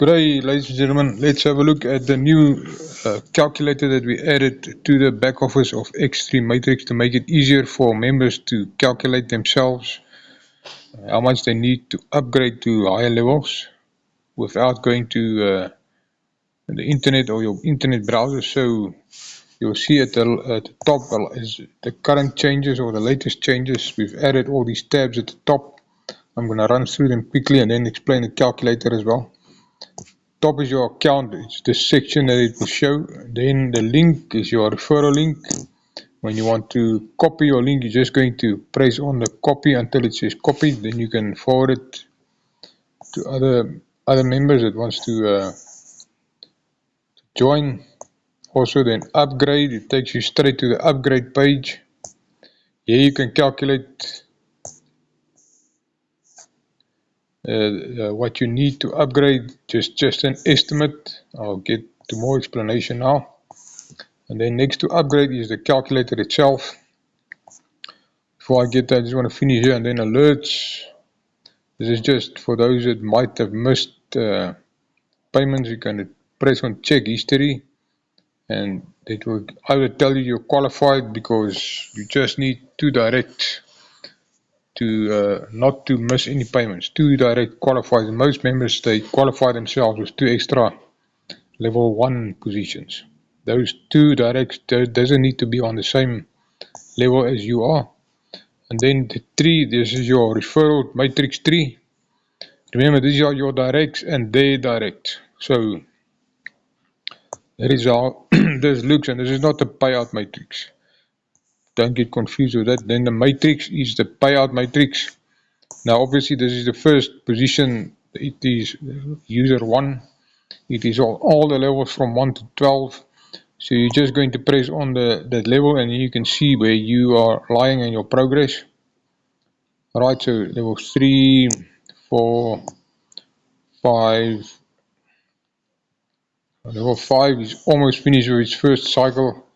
Good day, ladies and gentlemen. Let's have a look at the new calculator that we added to the back office of X3 Matrix to make it easier for members to calculate themselves how much they need to upgrade to higher levels without going to the internet or your internet browser. So you'll see at the top is the current changes or the latest changes. We've added all these tabs at the top. I'm going to run through them quickly and then explain the calculator as well. Top is your account, it's the section that it will show. Then the link is your referral link. When you want to copy your link, you're just going to press on the copy until it says copy. Then you can forward it to other members that wants to join. Also then upgrade, it takes you straight to the upgrade page. Here you can calculate what you need to upgrade, just an estimate. I'll get to more explanation now. And then next to upgrade is the calculator itself. Before I get that, I just want to finish here and then alerts. This is just for those that might have missed payments. You can press on check history and it will either tell you you're qualified because you just need 2 direct to not to miss any payments. 2 direct qualifies. Most members, they qualify themselves with 2 extra level 1 positions. Those 2 directs doesn't need to be on the same level as you are. And then the 3, this is your referral matrix 3. Remember, these are your directs and their direct. So that is how this looks, and this is not a payout matrix. Don't get confused with that. Then the matrix is the payout matrix. Now obviously this is the first position. It is user 1. It is all the levels from 1 to 12. So you're just going to press on that level and you can see where you are lying in your progress. Alright, so level 3, 4, 5. Level 5 is almost finished with its first cycle.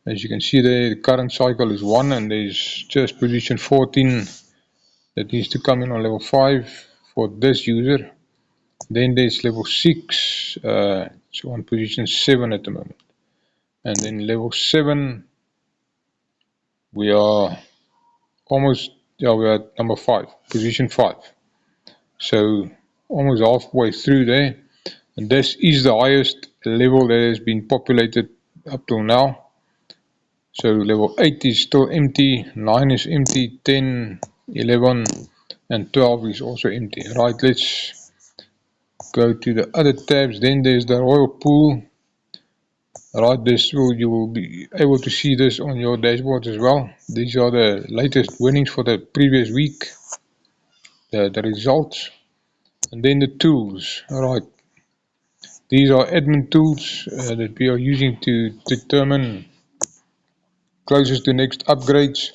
As you can see there, the current cycle is 1 and there's just position 14 that needs to come in on level 5 for this user. Then there's level 6, it's on position 7 at the moment. And then level 7, we are almost, we're at number 5, position 5. So almost halfway through there. And this is the highest level that has been populated up till now. So level 8 is still empty, 9 is empty, 10, 11 and 12 is also empty. Right, let's go to the other tabs. Then there's the royal pool. Right, you will be able to see this on your dashboard as well. These are the latest winnings for the previous week, the results. And then the tools. Alright, these are admin tools that we are using to determine closest to next upgrades.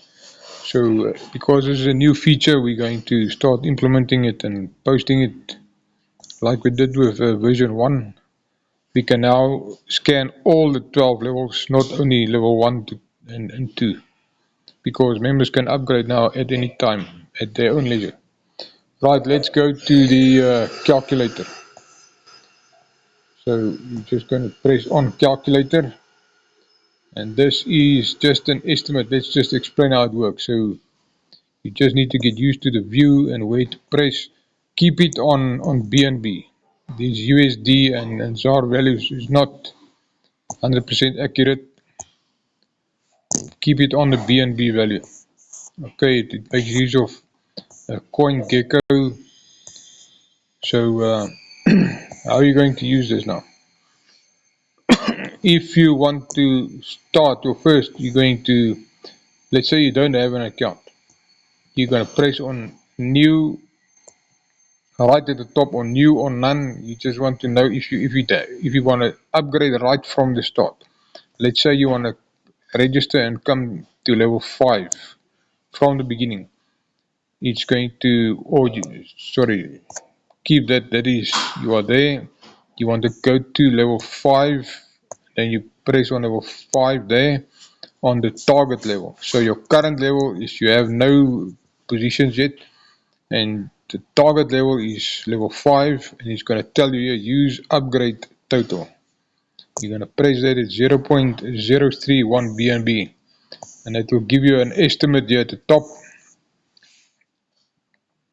So because this is a new feature, we're going to start implementing it and posting it like we did with version 1. We can now scan all the 12 levels, not only level 1 and 2, because members can upgrade now at any time at their own leisure. Right, let's go to the calculator. So we're just going to press on calculator, and this is just an estimate. Let's just explain how it works. So you just need to get used to the view and where to press. Keep it on BNB. These USD and ZAR values is not 100% accurate. Keep it on the BNB value. Okay, it makes use of CoinGecko. So how are you going to use this now? If you want to start your first, you're going to, let's say you don't have an account, you're going to press on new, right at the top, on new or none. You just want to know if you want to upgrade right from the start. Let's say you want to register and come to level 5 from the beginning. It's going to, keep that is, you are there, you want to go to level 5, then you press on level 5 there on the target level. So your current level is you have no positions yet, and the target level is level 5, and it's going to tell you here, use upgrade total. You're going to press that at 0.031 BNB, and that will give you an estimate here at the top,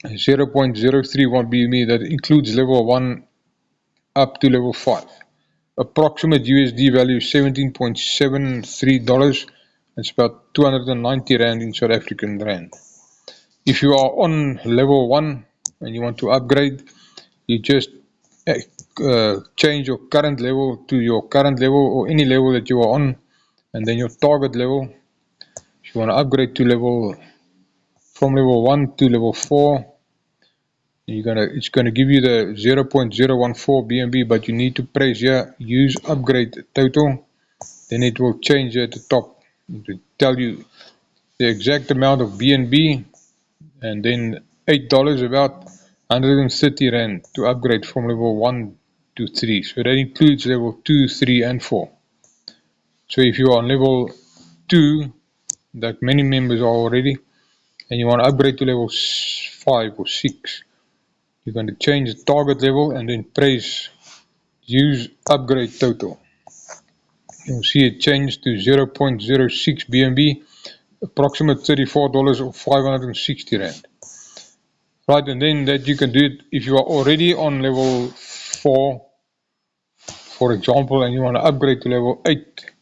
0.031 BNB. That includes level 1 up to level 5. Approximate USD value $17.73. It's about 290 Rand in South African Rand. If you are on level 1 and you want to upgrade, you just change your current level to your current level or any level that you are on, and then your target level. If you want to upgrade to from level 1 to level 4, it's gonna give you the 0.014 BNB, but you need to press here, use upgrade total. Then it will change at the top. It will tell you the exact amount of BNB, and then $8, about 130 Rand to upgrade from level 1 to 3. So that includes level 2, 3 and 4. So if you are on level 2, like many members are already, and you want to upgrade to level 5 or 6, you're going to change the target level and then press use upgrade total. You'll see it changed to 0.06 BNB, approximate $34 or 560 Rand. Right, and then that you can do it if you are already on level 4, for example, and you want to upgrade to level 8.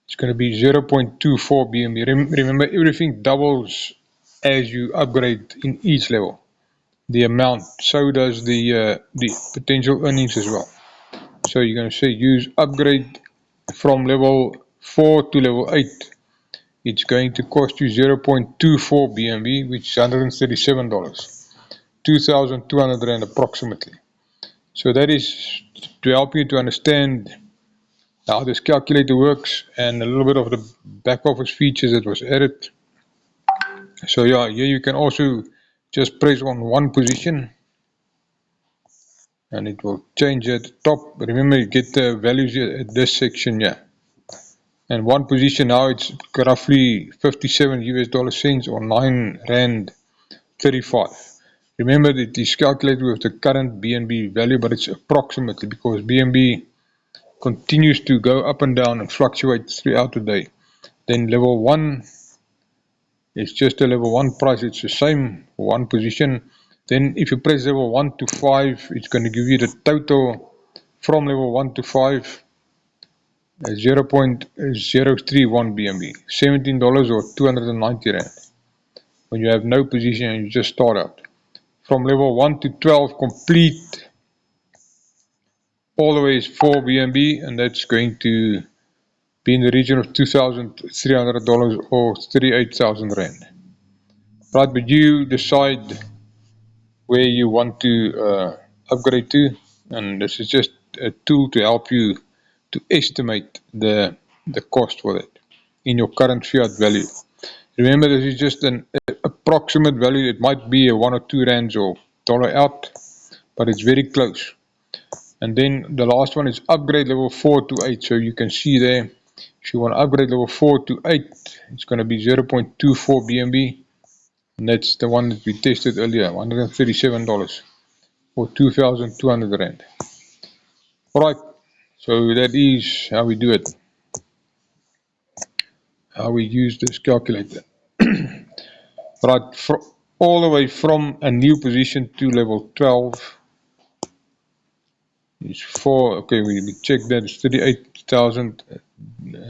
It's going to be 0.24 BNB. Remember, everything doubles as you upgrade in each level. The amount, so does the potential earnings as well. So you're going to say use upgrade from level 4 to level 8. It's going to cost you 0.24 BNB, which is $137. 2,200 Rand approximately. So that is to help you to understand how this calculator works and a little bit of the back office features that was added. So yeah, here you can also just press on one position and it will change at the top. Remember, you get the values at this section here. And one position now, it's roughly 57 US dollar cents or 9 Rand 35. Remember that it is calculated with the current BNB value, but it's approximately because BNB continues to go up and down and fluctuate throughout the day. Then level 1 is just a level 1 price, it's the same for one position. Then if you press level 1 to 5, it's going to give you the total from level 1 to 5 as 0.031 BNB, $17 or 290 Rand. When you have no position and you just start out. From level 1 to 12 complete all the way is 4 BNB, and that's going to be in the region of $2,300 or 38,000 Rand. Right, but you decide where you want to upgrade to, and this is just a tool to help you to estimate the cost for that in your current fiat value. Remember, this is just an approximate value. It might be a 1 or 2 rands or dollar out, but it's very close. And then the last one is upgrade level 4 to 8. So you can see there, if you want to upgrade level 4 to 8, it's going to be 0.24 BNB. And that's the one that we tested earlier, $137 or 2,200 Rand. Alright, so that is how we do it. How we use this calculator. Right, all the way from a new position to level 12 is 4, okay, we check that, it's 38,000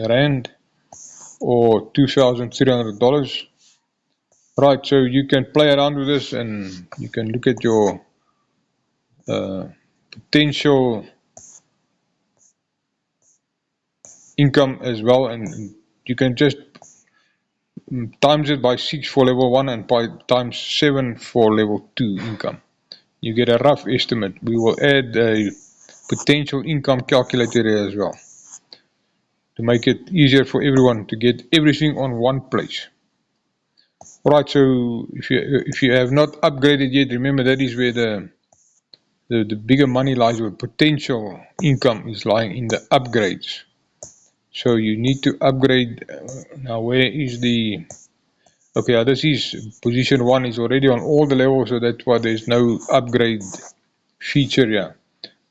Rand or $2,300. Right, so you can play around with this and you can look at your potential income as well, and you can just times it by 6 for level 1 and by times 7 for level 2 income. You get a rough estimate. We will add a potential income calculator here as well to make it easier for everyone to get everything on one place. Alright, so if you have not upgraded yet, remember that is where the bigger money lies, where potential income is lying in the upgrades. So you need to upgrade. Now where is the Okay, this is position 1 is already on all the levels, so that's why there's no upgrade feature here.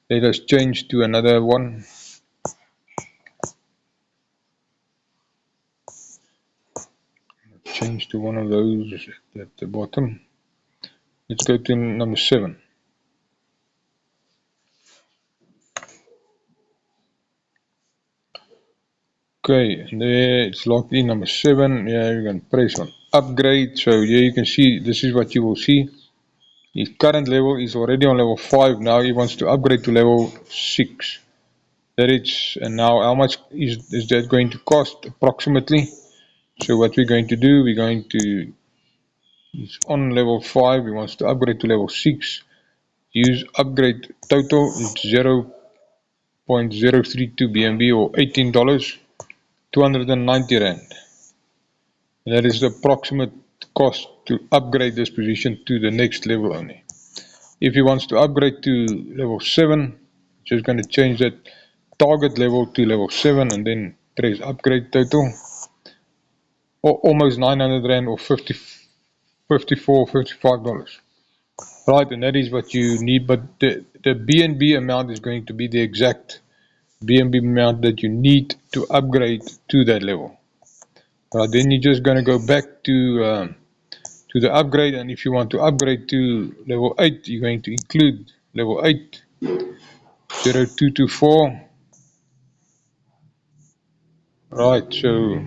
Let us change to another one. Change to one of those at the bottom. Let's go to number 7. Okay, and there it's locked in number 7. Yeah, you can press on upgrade. So here you can see, this is what you will see. His current level is already on level 5. Now he wants to upgrade to level 6. And now how much is that going to cost approximately? So what we're going to do, he's on level 5, he wants to upgrade to level 6. Use upgrade total, it's 0.032 BNB or $18, 290 Rand. That is the approximate cost to upgrade this position to the next level only. If he wants to upgrade to level 7, just going to change that target level to level 7 and then press upgrade total. Almost 900 Rand or $54, $55. Right, and that is what you need, but the BNB amount is going to be the exact BNB amount that you need to upgrade to that level. Right, then you're just going to go back to the upgrade, and if you want to upgrade to level 8, you're going to include level 8, 0224. Right, so,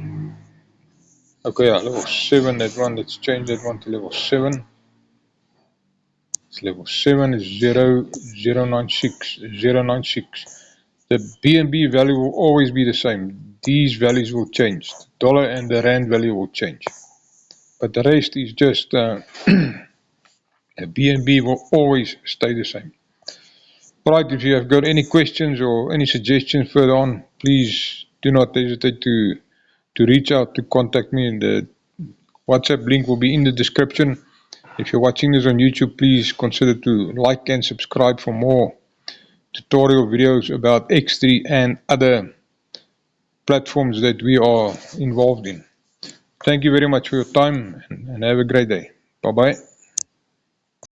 okay, yeah, level 7, that one, let's change that one to level 7. It's level 7 is 0.096, 0.96. The BNB value will always be the same. These values will change. The dollar and the rand value will change. But the rest is just, the BNB will always stay the same. Right, if you have got any questions or any suggestions further on, please do not hesitate to reach out, to contact me, and the WhatsApp link will be in the description. If you're watching this on YouTube, please consider to like and subscribe for more tutorial videos about X3 and other platforms that we are involved in. Thank you very much for your time and have a great day. Bye bye.